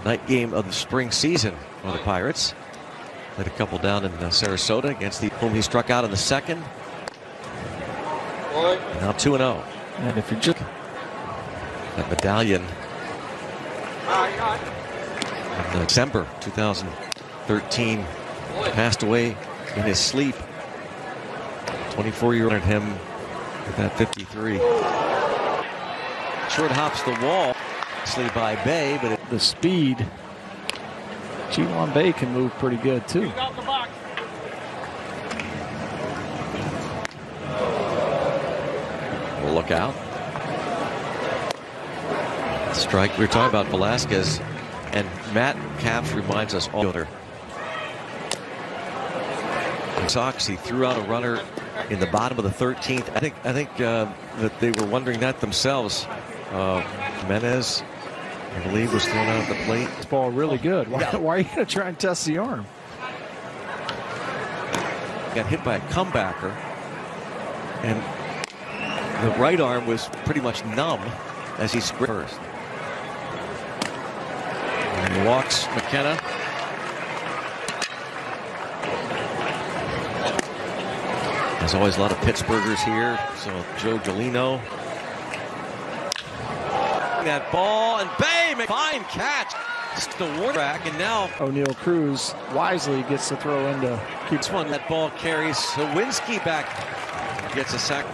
night game of the spring season for the Pirates. Played a couple down in Sarasota against the whom he struck out in the second. And now 2-0. And if you're just that medallion in December 2013 passed away in his sleep. 24-year-old him with that 53. Short hops the wall. Actually by Bay, but the speed. G1 Bay can move pretty good too. We'll look out. Strike. We were talking about Velasquez, and Matt Capps reminds us all. Sox, he threw out a runner in the bottom of the 13th. I think that they were wondering that themselves. Jimenez, I believe, was thrown out at the plate. This ball really good. Why are you going to try and test the arm? Got hit by a comebacker, and the right arm was pretty much numb as he sprint first. And he walks McKenna. There's always a lot of Pittsburghers here. So Joe Galino. That ball, and Bay, fine catch. It's the Warback, and now O'Neill Cruz wisely gets to throw into keeps one. That ball carries Sawinski back. Gets a sack.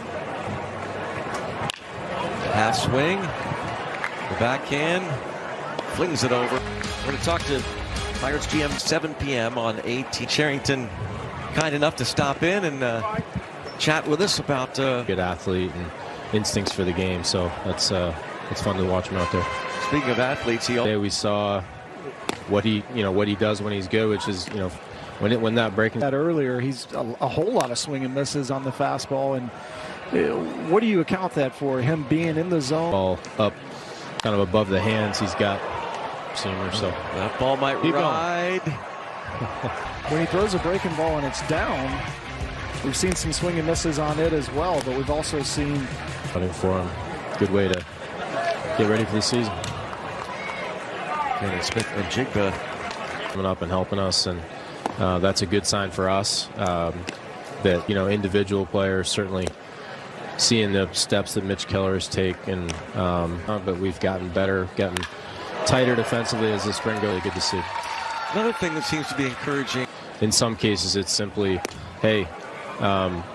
Half swing. The backhand. Flings it over. We're going to talk to Pirates GM 7 p.m. on AT. Charrington kind enough to stop in and chat with us about good athlete and instincts for the game. So that's it's fun to watch him out there. Speaking of athletes, we saw what he does when he's good, which is when that breaking that earlier, he's a whole lot of swing and misses on the fastball. And what do you account that for? Him being in the zone, ball up, kind of above the hands. He's got seamer, so that ball might ride. When he throws a breaking ball and it's down, we've seen some swing and misses on it as well. But we've also seen running for him. Good way to get ready for the season. And Smith and Jigba coming up and helping us, and that's a good sign for us. That individual players certainly seeing the steps that Mitch Keller has taken, but we've gotten better, gotten tighter defensively as the spring goes. Good to see. Another thing that seems to be encouraging. In some cases, it's simply, hey,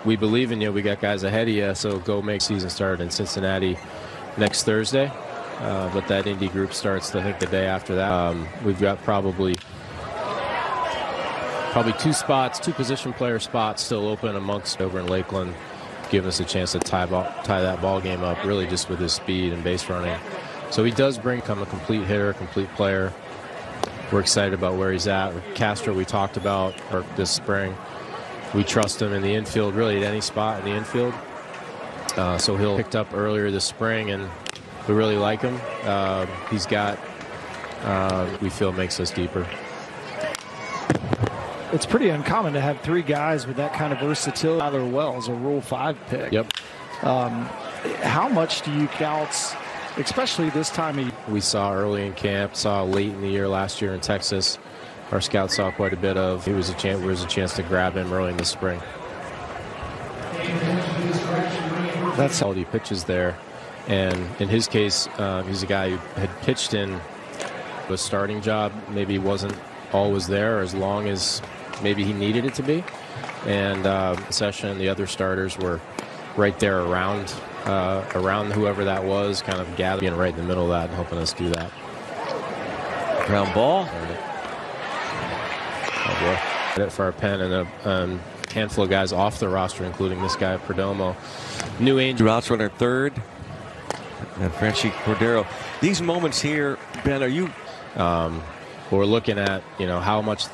we believe in you. We got guys ahead of you, so go make season start in Cincinnati next Thursday. But that Indy group starts, I think, the day after that. We've got probably two position player spots still open amongst over in Lakeland, giving us a chance to tie that ball game up, really just with his speed and base running. So he does become a complete hitter, complete player. We're excited about where he's at. Castro, we talked about this spring. We trust him in the infield, really at any spot in the infield. So he'll picked up earlier this spring, and we really like him. He's got, we feel, makes us deeper. It's pretty uncommon to have three guys with that kind of versatility. Tyler Wells, a Rule 5 pick. Yep. How much do you count, especially this time of year? We saw early in camp, saw late in the year last year in Texas. Our scouts saw quite a bit of. There was a chance to grab him early in the spring. That's all he pitches there. And in his case, he's a guy who had pitched in a starting job. Maybe wasn't always there as long as maybe he needed it to be. And Session and the other starters were right there around whoever that was, kind of gathering right in the middle of that and helping us do that. Ground ball. Oh boy. It for our pen, and a handful of guys off the roster, including this guy, Perdomo. New Angel. Outs runner third. And Franchi Cordero. These moments here, Ben, are you? We're looking at, how much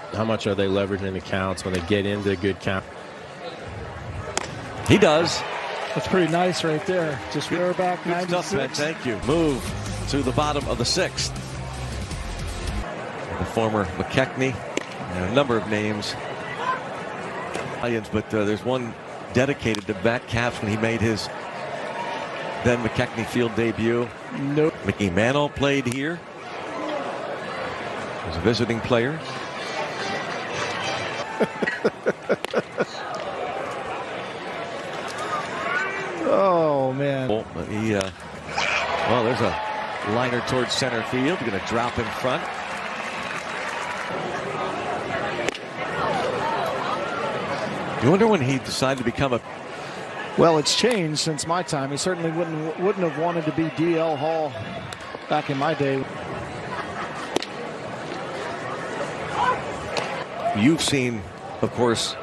are they leveraging the counts when they get into good count. He does. That's pretty nice right there. Just rear back 96. Stuff, Ben. Thank you. Move to the bottom of the 6th. The former McKechnie, and a number of names. But there's one dedicated to Matt Capps when he made his then McKechnie Field debut. Nope. Mickey Mantle played here. As a visiting player. Oh, man. Well, there's a liner towards center field. Going to drop in front. You wonder when he decided to become a... Well, it's changed since my time. He certainly wouldn't have wanted to be DL Hall back in my day. You've seen, of course,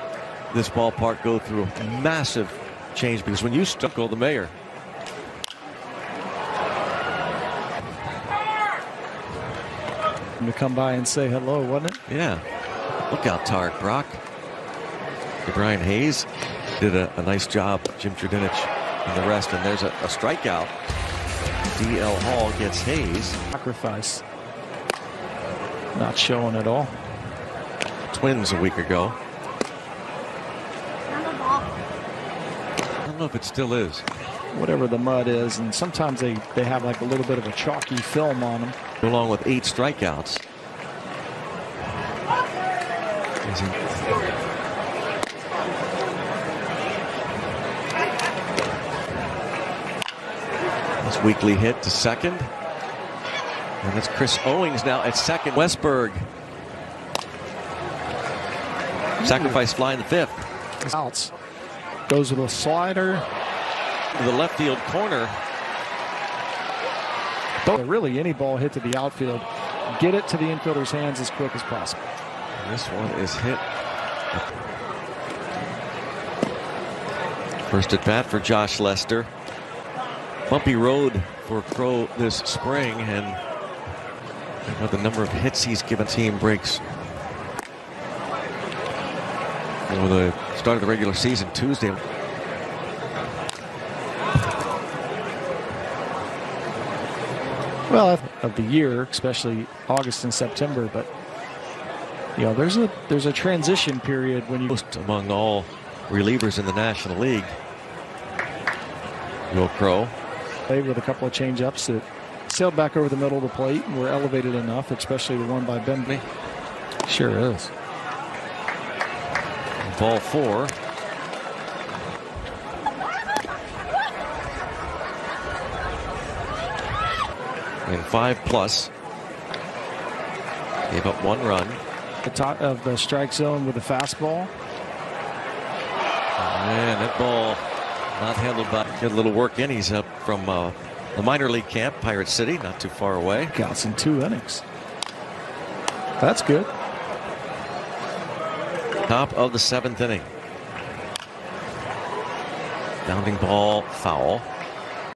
this ballpark go through a massive change because when you the mayor. To come by and say hello, wasn't it? Yeah. Look out, Tarek Brock. Brian Hayes did a nice job. Jim Trudinich and the rest. And there's a strikeout. DL Hall gets Hayes. Sacrifice. Not showing at all. Twins a week ago. I don't know if it still is. Whatever the mud is, and sometimes they have like a little bit of a chalky film on them. Along with 8 strikeouts. This weekly hit to second. And it's Chris Owings now at second. Westberg. Sacrifice fly in the 5th. Outs. Goes with a slider. To the left field corner. Really, any ball hit to the outfield, get it to the infielder's hands as quick as possible. This one is hit. First at bat for Josh Lester. Bumpy road for Crow this spring, and with the number of hits he's given, team breaks for the start of the regular season Tuesday. Well, of the year, especially August and September, but you know, there's a transition period when you among all relievers in the National League. Will Crow played with a couple of change-ups that sailed back over the middle of the plate and were elevated enough, especially the one by Bentley. Sure is. Ball 4. And 5+. Gave up 1 run. The top of the strike zone with the fastball. Man, that ball not handled by. Get a little work in. He's up from the minor league camp, Pirate City, not too far away. Counts in 2 innings. That's good. Top of the 7th inning. Bounding ball, foul.